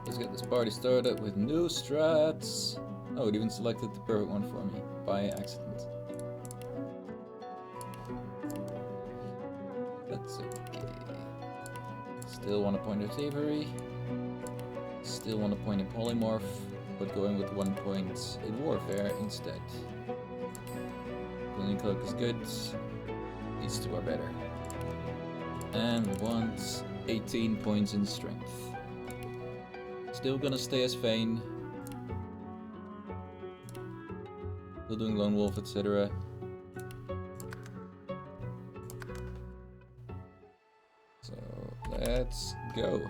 Let's get this party started with new strats. Oh, it even selected the perfect one for me by accident. That's okay. Still want to point at Thievery. Still want to point in Polymorph, but going with 1 point in Warfare instead. Building Cloak is good. These two are better. And we want 18 points in Strength. Still gonna stay as Fane. Still doing Lone Wolf, etc. So let's go.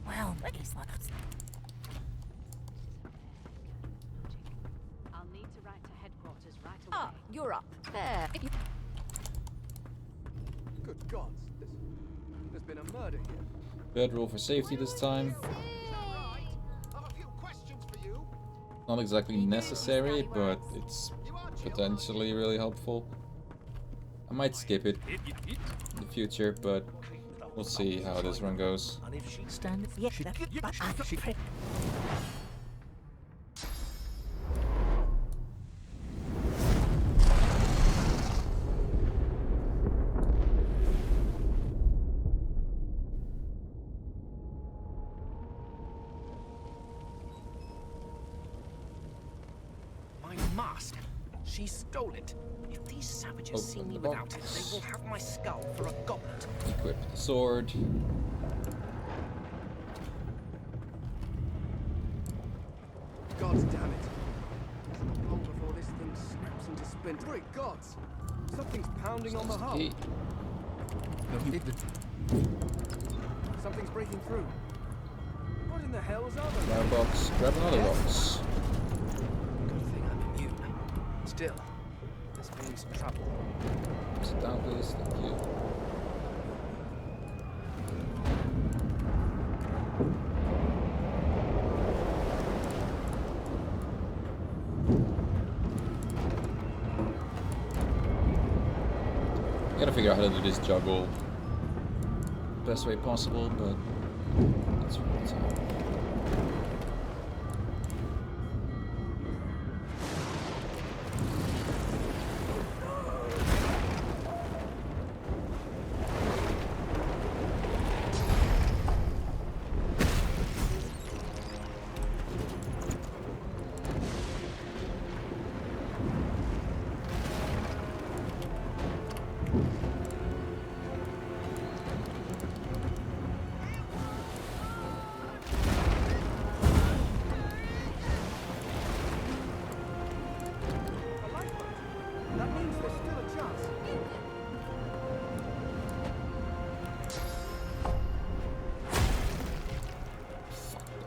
Well, that is like us. I'll need to write to headquarters right away. Ah, you're up. There. Good gods, there's been a murder here. Bedroll for safety this time. Right. I've a few questions for you. Not exactly necessary, but it's potentially really helpful. I might skip it in the future, but we'll see how this run goes. And if she stand, yeah, she. My mask. She stole it. If these savages see Open me the without it, box. they will have my skull for a goblet. Equip the sword. Gods damn it. Isn't long before this thing snaps into splinters. Great gods! Something's pounding on the hull. Key. Something's breaking through. What in the hell's other? Grab a box. Grab another box. Good thing I'm immune. Still, this means trouble. Sit down, please. Thank you. Gotta figure out how to do this juggle the best way possible, but that's what it's all. A lifeboat. That means there's still a chance.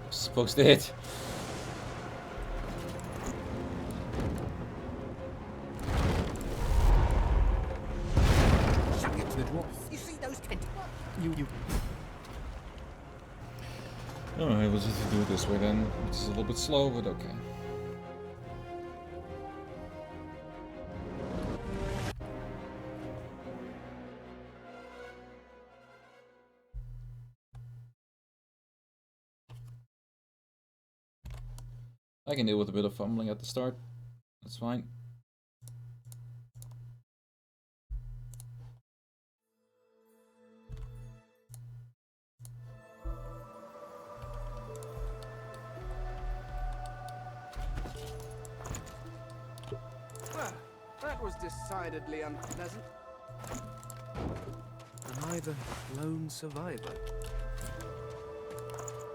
Supposed to hit. Shut it to the dwarf. You see those tentacles? You. Alright, we'll just do it this way then. It's a little bit slow, but okay. I can deal with a bit of fumbling at the start. That's fine. Ah, that was decidedly unpleasant. Am I the lone survivor?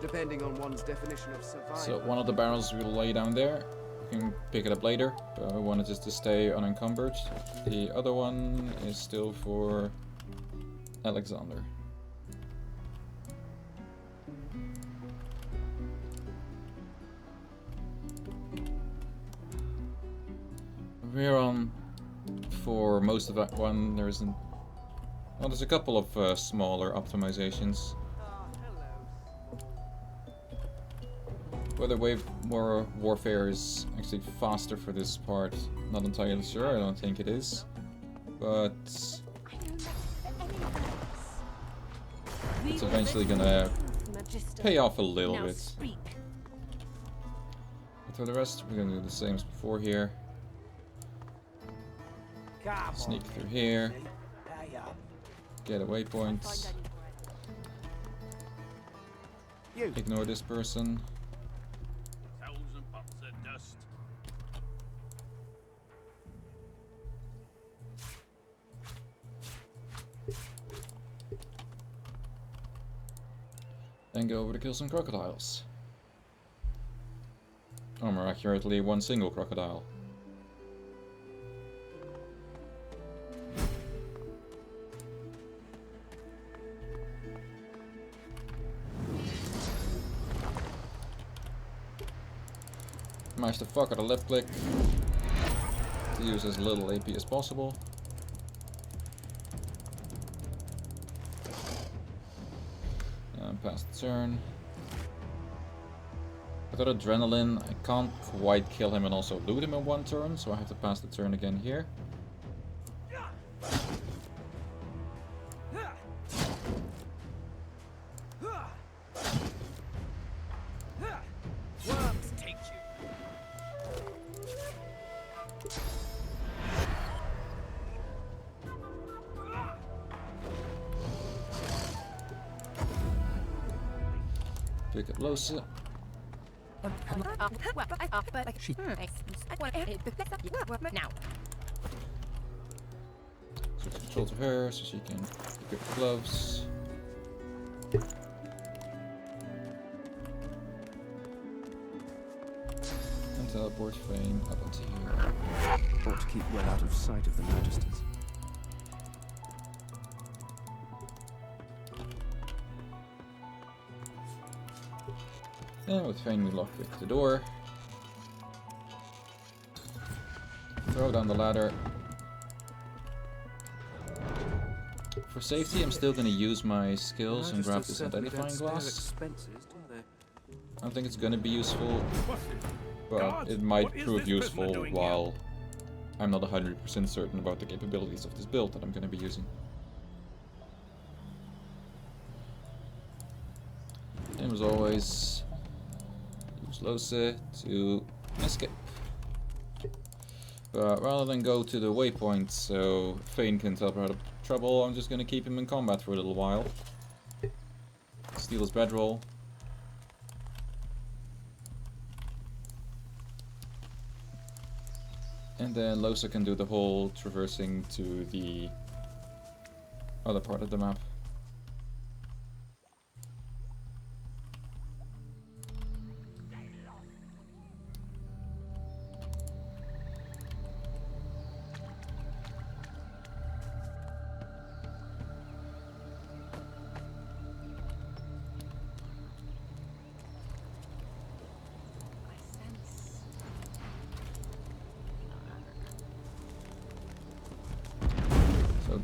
Depending on one's definition of survival. So one of the barrels we'll lay down there. We can pick it up later, but we wanted just to stay unencumbered. The other one is still for Alexander. We're on For most of that one, there isn't. Well, there's a couple of smaller optimizations. Whether Wave Warfare is actually faster for this part, not entirely sure. I don't think it is, but it's eventually gonna pay off a little bit. But for the rest, we're gonna do the same as before here. Sneak through here. Get a waypoint. Ignore this person. Then go over to kill some crocodiles. Or more accurately, one single crocodile. Mash the fuck out of left click to use as little AP as possible. And pass the turn. Without Adrenaline, I can't quite kill him and also loot him in one turn, so I have to pass the turn again here. Pick up Losa. Now. Switch control to her so she can pick up the gloves. And teleport Fane up into here. Ought to keep well out of sight of the Magisters. And with Fane we lockpick the door. Throw down the ladder. For safety, I'm still gonna use my skills and grab this identifying glass. I don't think it's gonna be useful, but it might prove useful while I'm not 100% certain about the capabilities of this build that I'm gonna be using. And as always, use Losa to escape. But rather than go to the waypoint so Fane can tell her out of trouble, I'm just gonna keep him in combat for a little while. Steal his bedroll. And then Losa can do the whole traversing to the other part of the map.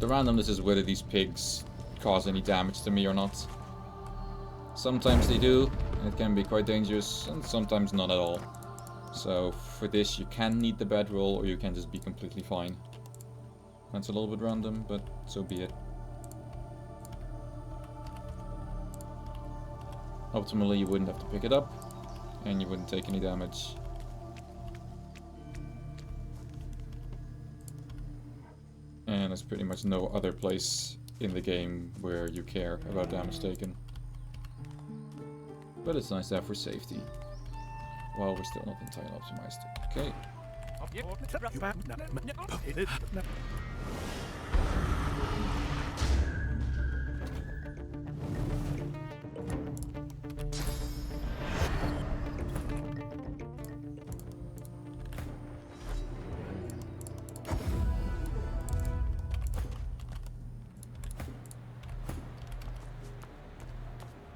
The randomness is whether these pigs cause any damage to me or not. Sometimes they do, and it can be quite dangerous, and sometimes not at all. So for this you can need the bedroll, or you can just be completely fine. That's a little bit random, but so be it. Optimally you wouldn't have to pick it up, and you wouldn't take any damage. And there's pretty much no other place in the game where you care about damage taken. But it's nice to have for safety, while we're still not entirely optimized. Okay.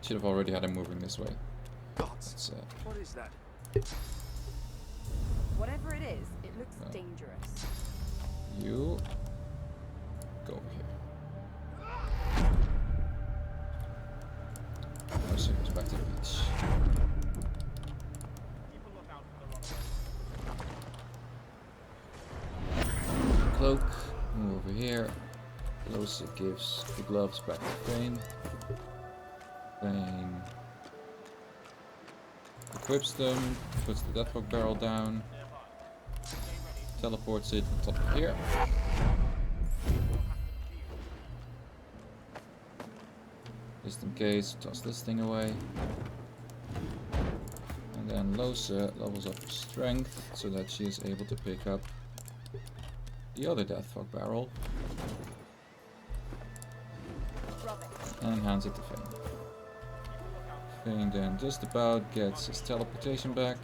Should have already had him moving this way. It's, What is that? Whatever it is, it looks dangerous. You. cloak. Move over here. Losa gives the gloves back to Fane. Fane equips them, puts the Deathhawk barrel down, teleports it on top of here. Just in case, toss this thing away. And then Losa levels up her strength so that she is able to pick up the other Deathhawk barrel. And hands it to Fane. Fane then just about gets his teleportation back.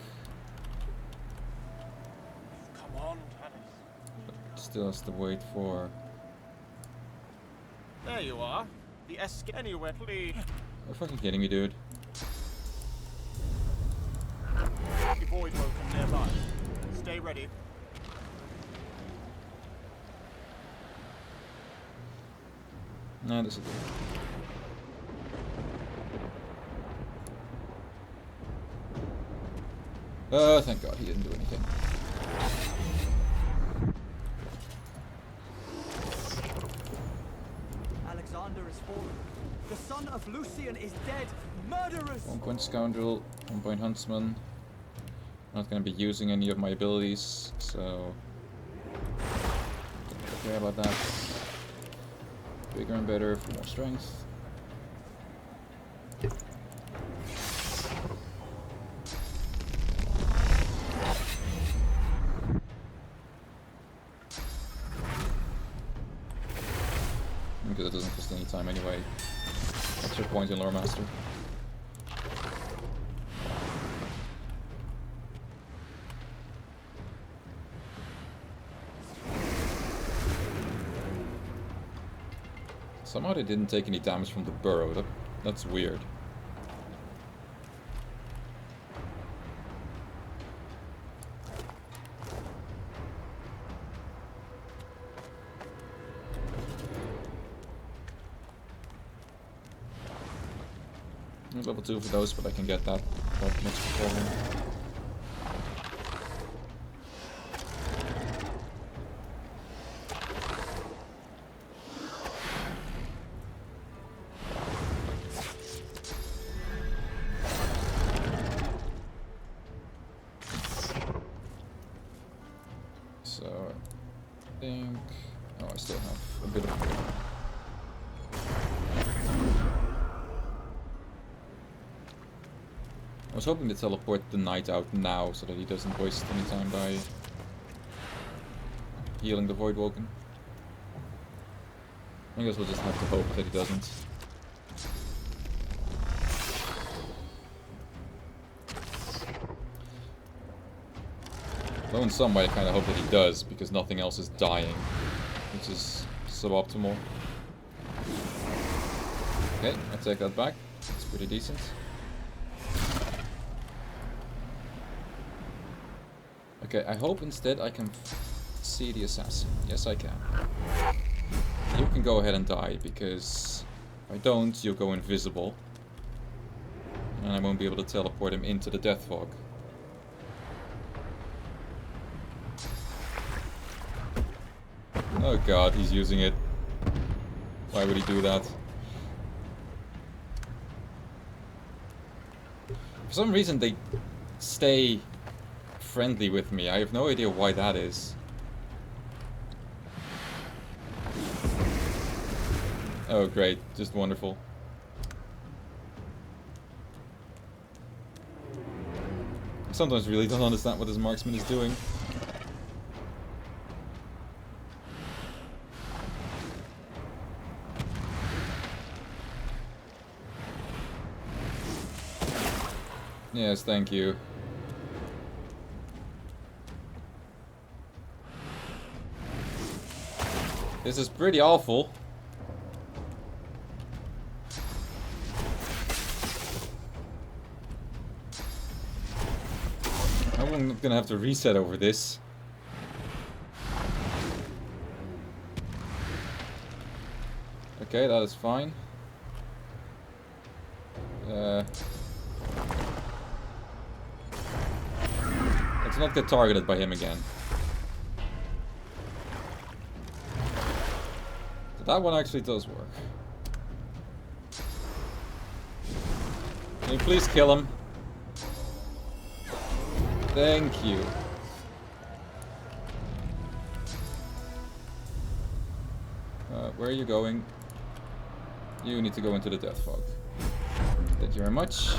Come on, But still has to wait for... there you are. The escape anywhere, please. You're fucking kidding me, dude. Void woken nearby. Stay ready. No, this is good. Thank God he didn't do anything. Alexander is fallen. The son of Lucian is dead. Murderers! 1 point scoundrel, 1 point huntsman. Not gonna be using any of my abilities, so don't really care about that. Bigger and better for more strength. Because it doesn't cost any time anyway. Extra point in Lore Master. Somehow they didn't take any damage from the burrow. That's weird. Level 2 for those, but I can get that much before him. So, I think... oh, I still have a bit of... I was hoping to teleport the knight out now so that he doesn't waste any time by healing the Voidwoken. I guess we'll just have to hope that he doesn't. Though in some way I kind of hope that he does, because nothing else is dying, which is suboptimal. Okay, I take that back. It's pretty decent. Okay, I hope instead I can see the assassin. Yes, I can. You can go ahead and die, because if I don't, you'll go invisible. And I won't be able to teleport him into the Death Fog. Oh god, he's using it. Why would he do that? For some reason they stay friendly with me. I have no idea why that is. Oh great, just wonderful. I sometimes really don't understand what this marksman is doing. Yes, thank you. This is pretty awful. I'm gonna have to reset over this. Okay, that is fine. Let's not get targeted by him again. So that one actually does work. Can you please kill him? Thank you. Where are you going? You need to go into the death fog. Thank you very much.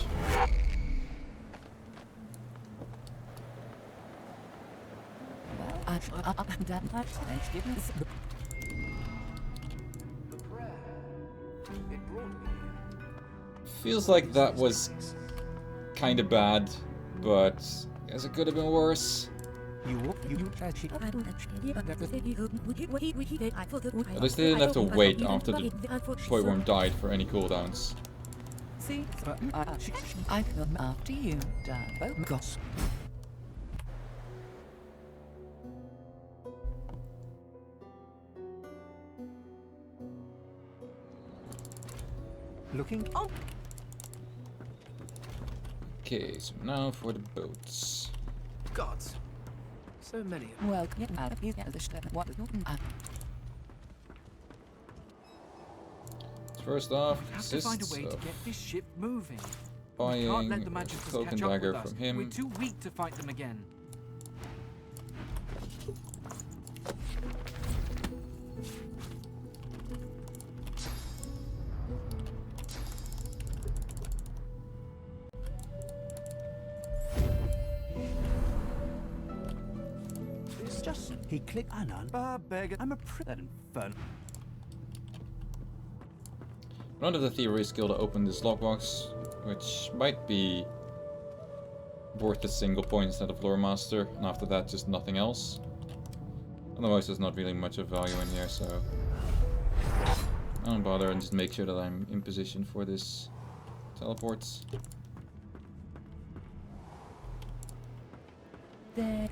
Feels like that was kind of bad, but I guess it could have been worse. At least they didn't have to wait after the point worm died for any cooldowns. See, I come after you, Dan. Oh, gosh. Looking. Okay, so now for the boats. Gods. So many of them. Well, First off, We have to find a way to of get this ship moving. We buying can't let the a magicians cloak and catch up dagger with us. from him. We're too weak to fight them again. It's just he clicked Anon. Beggar, I'm a that infernal. Run of the Theory skill to open this lockbox, which might be worth a single point instead of Lore Master, and after that just nothing else. Otherwise there's not really much of value in here, so I don't bother and just make sure that I'm in position for this teleport. And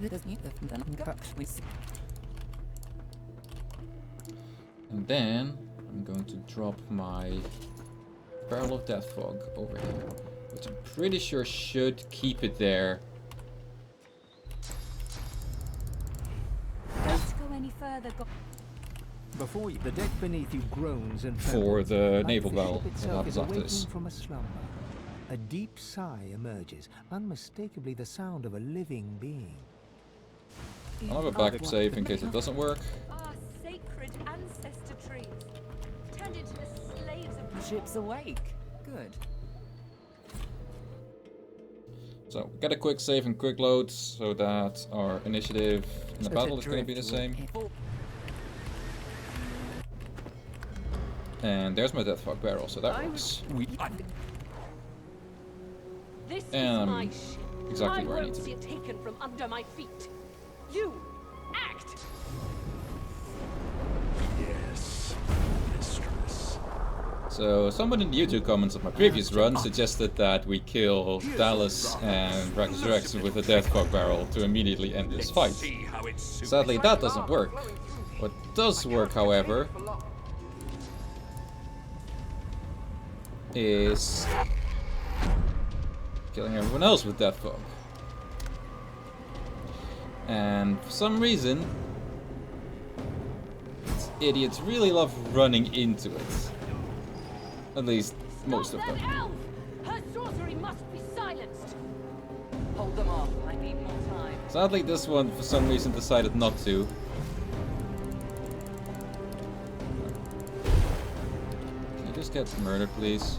then I'm going to drop my Barrel of Death Fog over here, which I'm pretty sure should keep it there. Don't go any further. Before you, the deck beneath you groans and For trembles, the like naval the battle ship that itself happens is after awaking this. from a slumber. A deep sigh emerges, unmistakably the sound of a living being. I'll have a backup save in case it doesn't work. Our sacred ancestor trees turned into the slaves of The ship's awake. Good. So, get a quick save and quick load so that our initiative in the Set battle is going to be the adrift same. And there's my Death Fog barrel, so that works. This is And my ship. exactly I where I won't need to see be. it taken from under my feet. You act. Yes, mistress. So, someone in the YouTube comments of my previous run suggested that we kill Dallas and Brachus Rex with a Death Fog barrel to immediately end this fight. Sadly, that doesn't work. What does work, however, is killing everyone else with Death Fog. And for some reason, these idiots really love running into it. At least most of Stop them. that elf! Her sorcery must be silenced. Hold them off. I need more time. Sadly, this one for some reason decided not to. Can you just get murdered, please?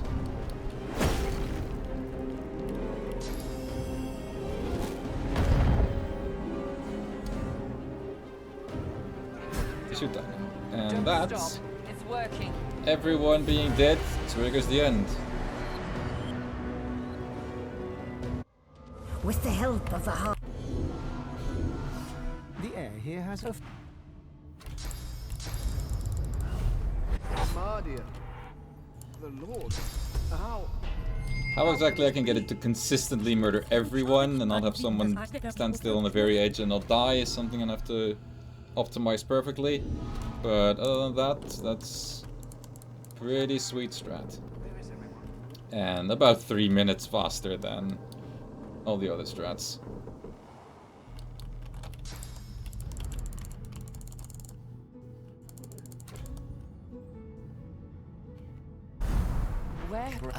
Shoot that. And that's It's working. everyone being dead triggers the end. With the help of the heart. The air here has a Mardia. The Lord. How exactly I can get it to consistently murder everyone and not have someone stand still on the very edge and not die is something I have to optimize perfectly. But other than that, that's pretty sweet strat. And about 3 minutes faster than all the other strats. Where?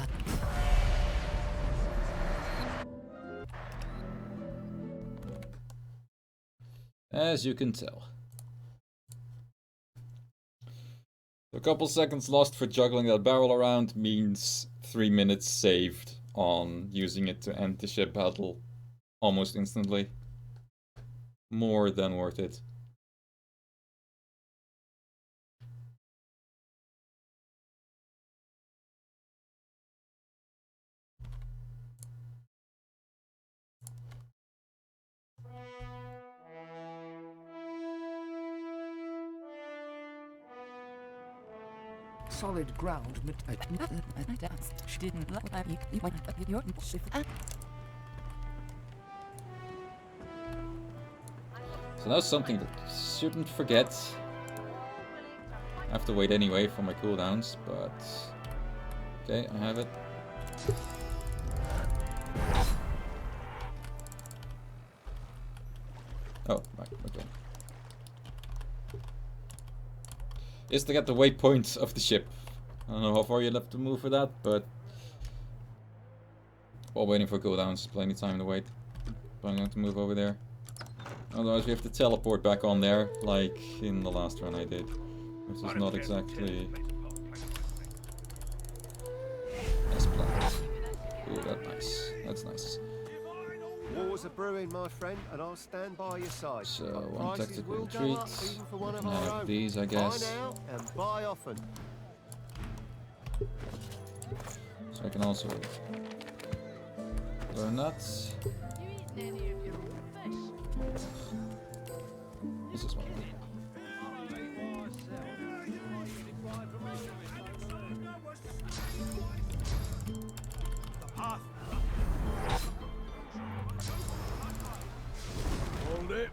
As you can tell. A couple seconds lost for juggling that barrel around means 3 minutes saved on using it to end the ship battle almost instantly. More than worth it. Solid ground. She didn't like you went up your shift. So that's something that shouldn't forget. I have to wait anyway for my cooldowns, but okay, I have it. Oh, right, okay. Is to get the waypoint of the ship. I don't know how far you have to move for that, but while waiting for cooldowns, plenty of time to wait. But I'm going to move over there. Otherwise we have to teleport back on there, like in the last run I did. Which is not exactly as planned. Ooh, that's nice. That's nice. Wars are brewing, my friend, and I'll stand by your side. So, But one prices tactical will go up retreat. even for one I of can our have own. these, I guess. Buy now and buy often. So I can also learn that. This is one. Hold it.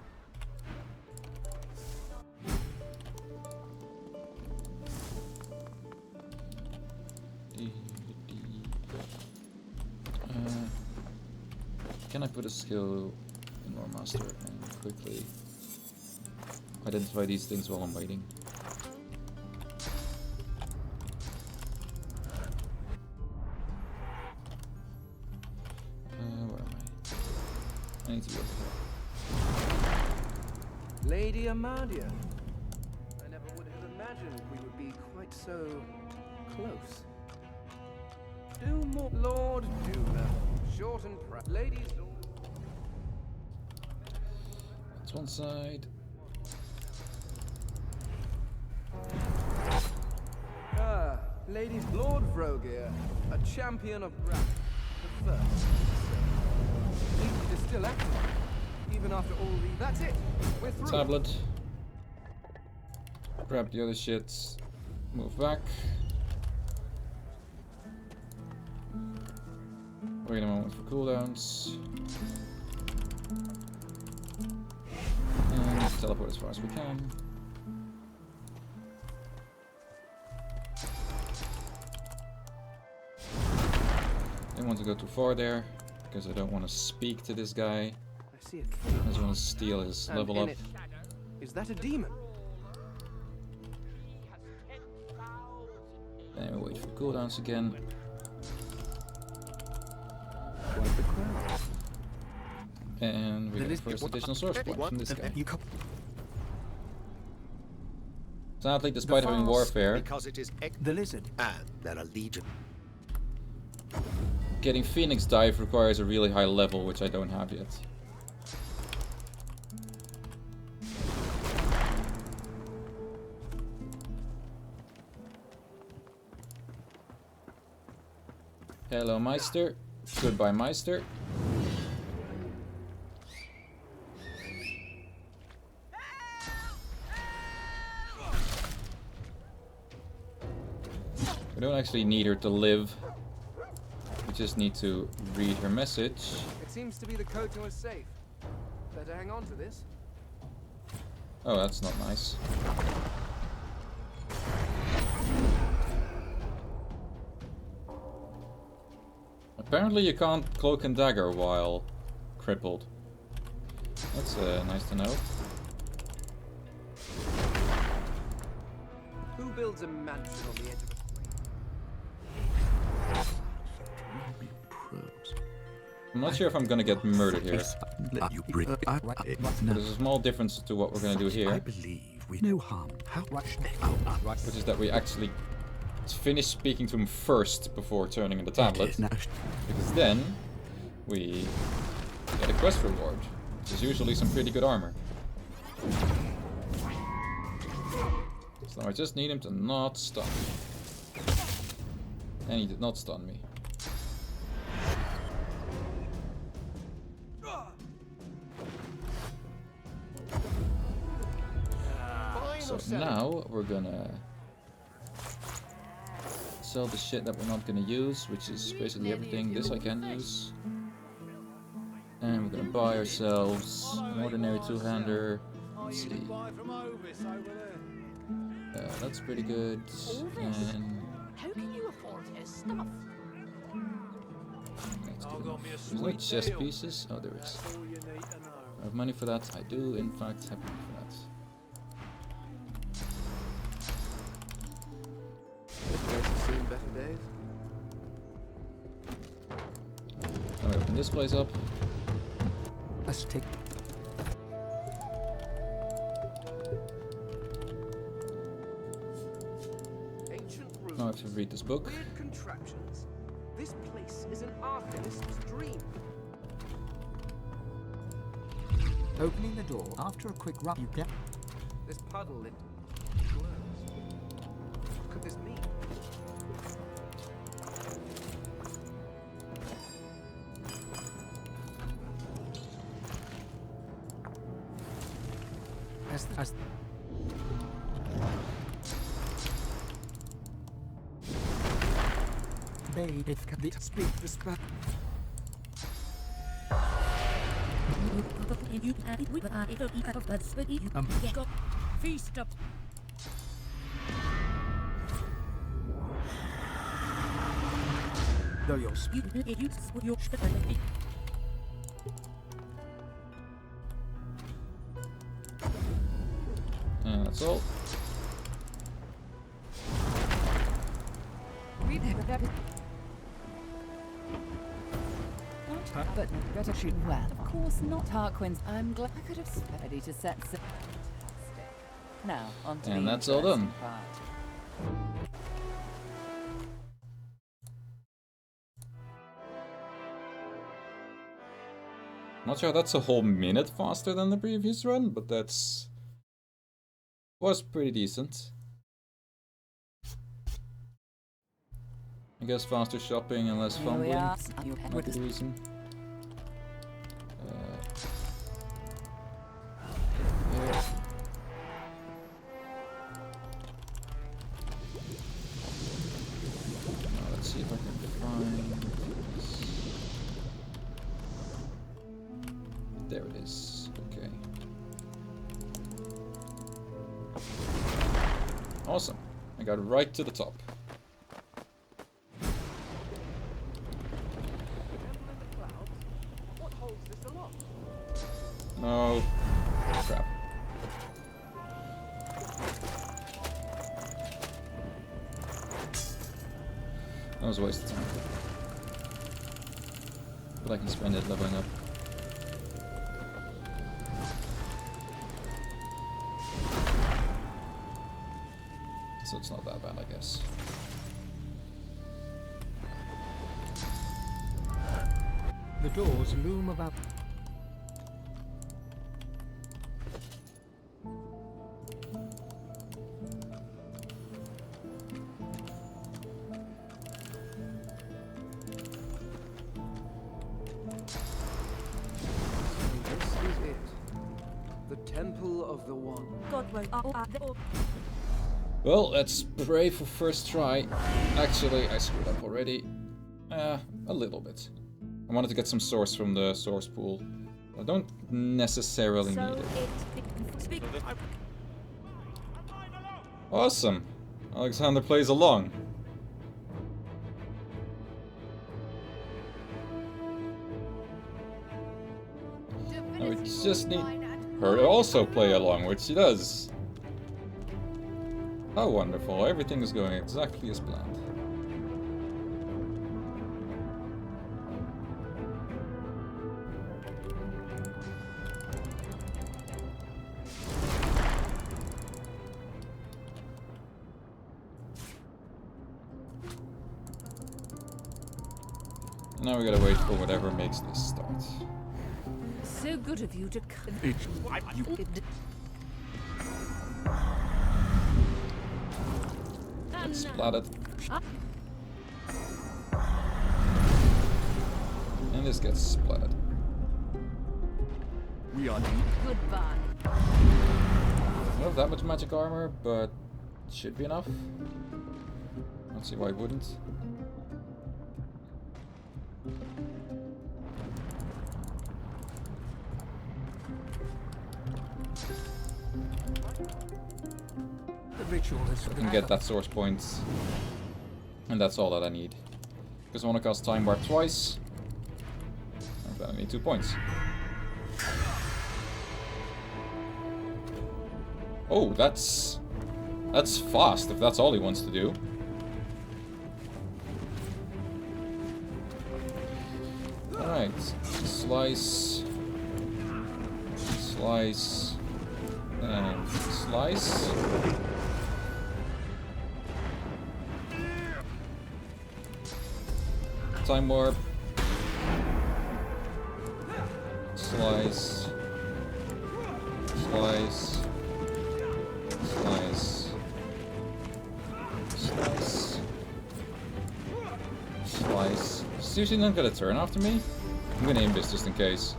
Can I put a skill in Lore Master and quickly identify these things while I'm waiting? Where am I? I need to be over here. Lady Amadia. I never would have imagined we would be quite so close. Do more, Lord, do now. Short and proud. Ladies, That's one side. ah, ladies, Lord Vrogier, a champion of rap. The first. It is still active, even after all the. That's it. We're through. Tablet. Grab the other shits. Move back. Wait a moment for cooldowns. And teleport as far as we can. Don't want to go too far there, because I don't want to speak to this guy. I see it. I just want to steal his And level in up. it- Is that a demon? And we wait for cooldowns again. Quite the crowd. And we get the first additional source point from this guy. Sadly, despite having warfare, Because it is The lizard. and there are legion. getting Phoenix Dive requires a really high level, which I don't have yet. Hello, Meister. Goodbye, Meister. We don't actually need her to live. We just need to read her message. It seems to be the code to a safe. Better hang on to this. Oh, that's not nice. Apparently you can't cloak and dagger while crippled. That's nice to know. Who builds a mansion on the edge of I'm not sure if I'm gonna get murdered here. Let you bring But there's a small difference to what we're gonna do I here, believe we no harm. How which is that we actually finish speaking to him first before turning in the tablet, because then we get a quest reward, which is usually some pretty good armor. So I just need him to not stun me. And he did not stun me. So now we're gonna sell the shit that we're not gonna use, which is basically everything. This I can use. And we're gonna buy ourselves an ordinary two-hander. Let's see. That's pretty good. And How can you afford his stuff? that's good. There's no chest pieces. Oh, there is. I have money for that. I do, in fact, have money for that. This place has seen better days. Now we open this place up. Let's take. Ancient ruins. Now I have to read this book. Weird contraptions. This place is an arcanist's dream. Opening the door after a quick rub, you get. This puddle, it glows. What could this mean? As Babe, it can be speak respect. Feast up. Though your speak. And that's all. But better shoot well. Of course not, Harquins. I'm glad I could have ready to set. Fantastic. Now on to And the that's all done. interesting part. Not sure that's a whole minute faster than the previous run, but was pretty decent. I guess faster shopping and less Here we fumbling are. might be the reason. Here. Now let's see if I can find this. There it is. Okay. Awesome. I got right to the top. No. Crap. That was a waste of time. But I can spend it leveling up. So it's not that bad, I guess. The doors loom about. This is it. The Temple of the One. Well, let's pray for first try. Actually, I screwed up already. A little bit. I wanted to get some source from the source pool. I don't necessarily need it. Awesome! Alexander plays along. Now we just need her to also play along, which she does. How wonderful, everything is going exactly as planned. Now we gotta wait for whatever makes this start. So good of you to come. It's splatted. And this gets splatted. We are Goodbye. I don't have that much magic armor, but it should be enough. I don't see why it wouldn't. The ritual is I can get that source point, and that's all that I need. Because I want to cast Time Warp twice. And then I need 2 points. Oh, that's fast if that's all he wants to do. Alright, slice, slice, and slice. Time warp. Slice. Slice. Slice. Slice. Slice. Seriously not gonna turn after me? I'm gonna aim this just in case.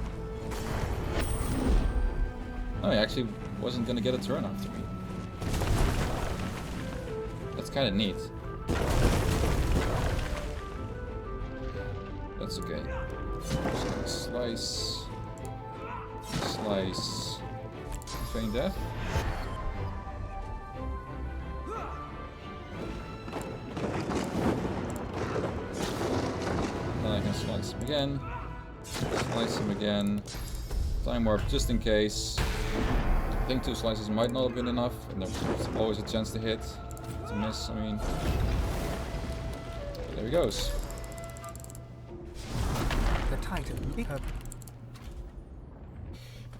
Oh, he actually wasn't gonna get a turn after me. That's kinda neat. That's okay. Just gonna slice. Slice. Feign death. Then I can slice him again. Slice him again. Time warp just in case. I think 2 slices might not have been enough, and there's always a chance to hit. To miss, I mean. There he goes. the Titan.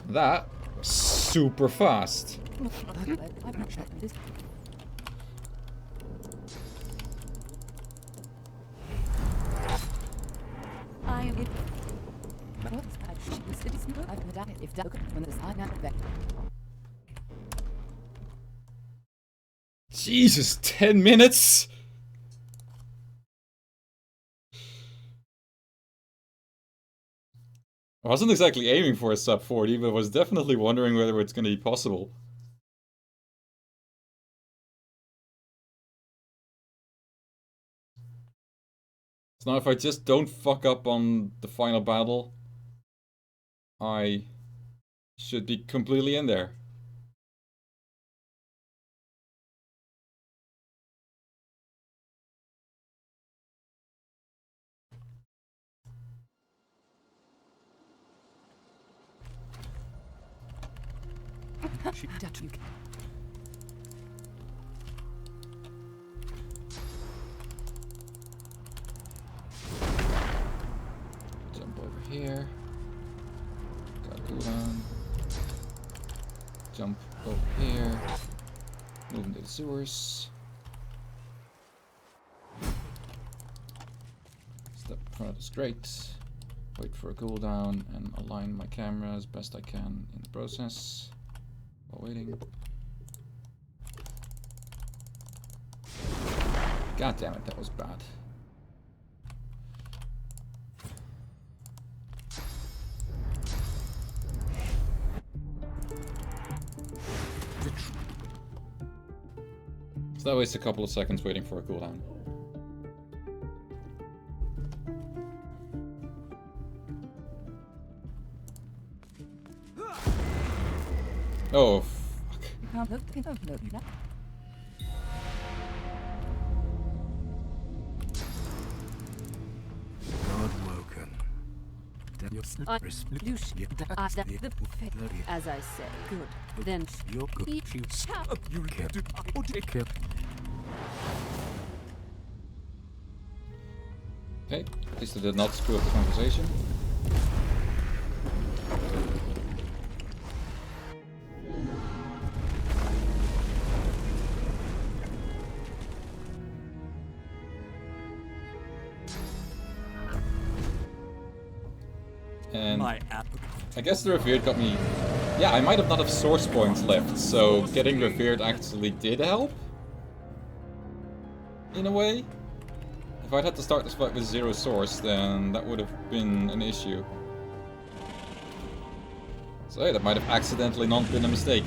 That was super fast. Jesus, 10 minutes? I wasn't exactly aiming for a sub 40, but was definitely wondering whether it's going to be possible. So now if I just don't fuck up on the final battle, I should be completely in there. Jump over here. Got a cooldown. Jump over here. Move into the sewers. Step in front of this grate. Wait for a cooldown and align my camera as best I can in the process. While waiting. God damn it, that was bad. So that wastes a couple of seconds waiting for a cooldown. Oh, fuck. God woken. As I said, good. Then You're good. You kept it. Okay, at least I did not screw up the conversation. And I guess the Revered got me... Yeah, I might have not have source points left, so getting Revered actually did help. In a way. If I'd had to start this fight with 0 source, then that would have been an issue. So hey, that might have accidentally not been a mistake.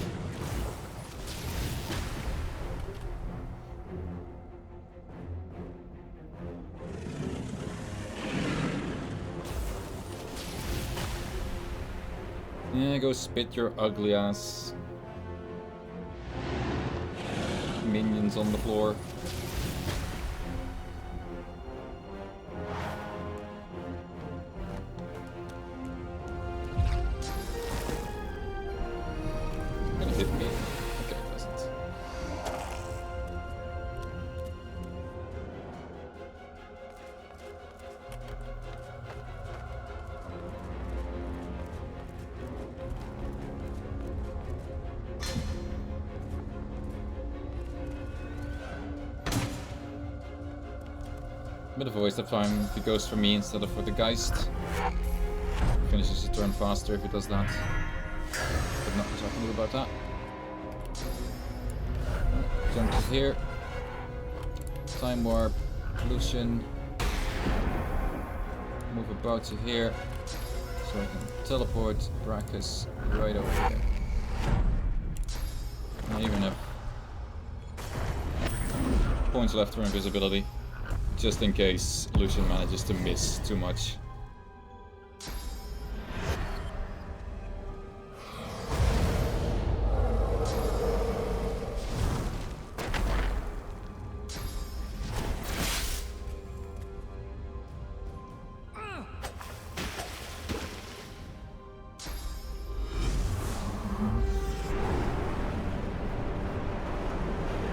Yeah, go spit your ugly ass. Minions on the floor. Gonna hit me. Okay, it doesn't. Bit of a waste of time if he goes for me instead of for the Geist. Finishes the turn faster if he does that. But not much I can do about that. Jump to here. Time Warp. Lucian. Move about to here. So I can teleport Brachus right over here. I even have points left for invisibility. Just in case Lucian manages to miss too much.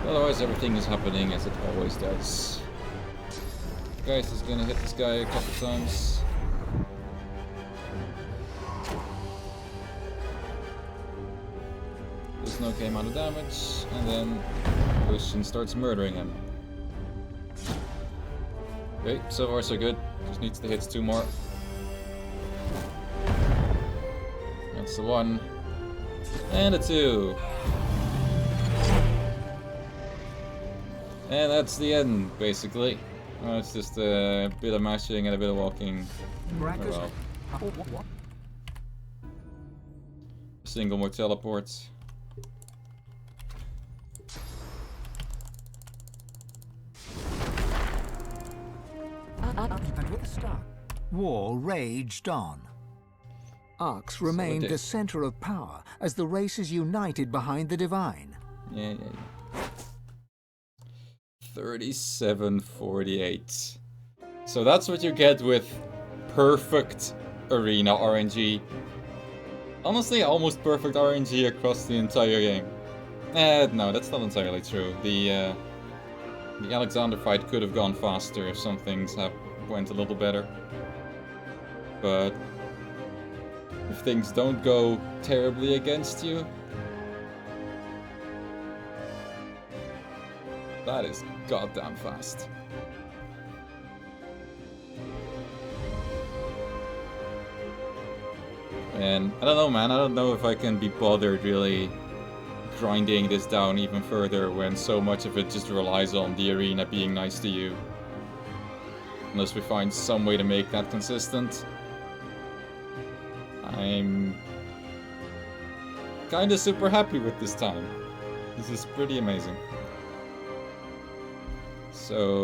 Otherwise everything is happening as it always does. Geist is gonna hit this guy a couple times. There's no amount of damage, and then Lucian starts murdering him. Okay, so far so good. Just needs to hit 2 more. That's the 1. And a 2. And that's the end, basically. It's just a bit of mashing and a bit of walking. Oh well. A single more teleports. And with a start, war raged on. Arx remained the center of power as the races united behind the Divine. Yeah. 37-48. So that's what you get with perfect arena RNG. Honestly, almost perfect RNG across the entire game. No, that's not entirely true. The Alexander fight could have gone faster if some things went a little better. But if things don't go terribly against you, that is goddamn fast. And I don't know, man. I don't know if I can be bothered really grinding this down even further when so much of it just relies on the arena being nice to you. Unless we find some way to make that consistent. I'm kinda super happy with this time. This is pretty amazing. So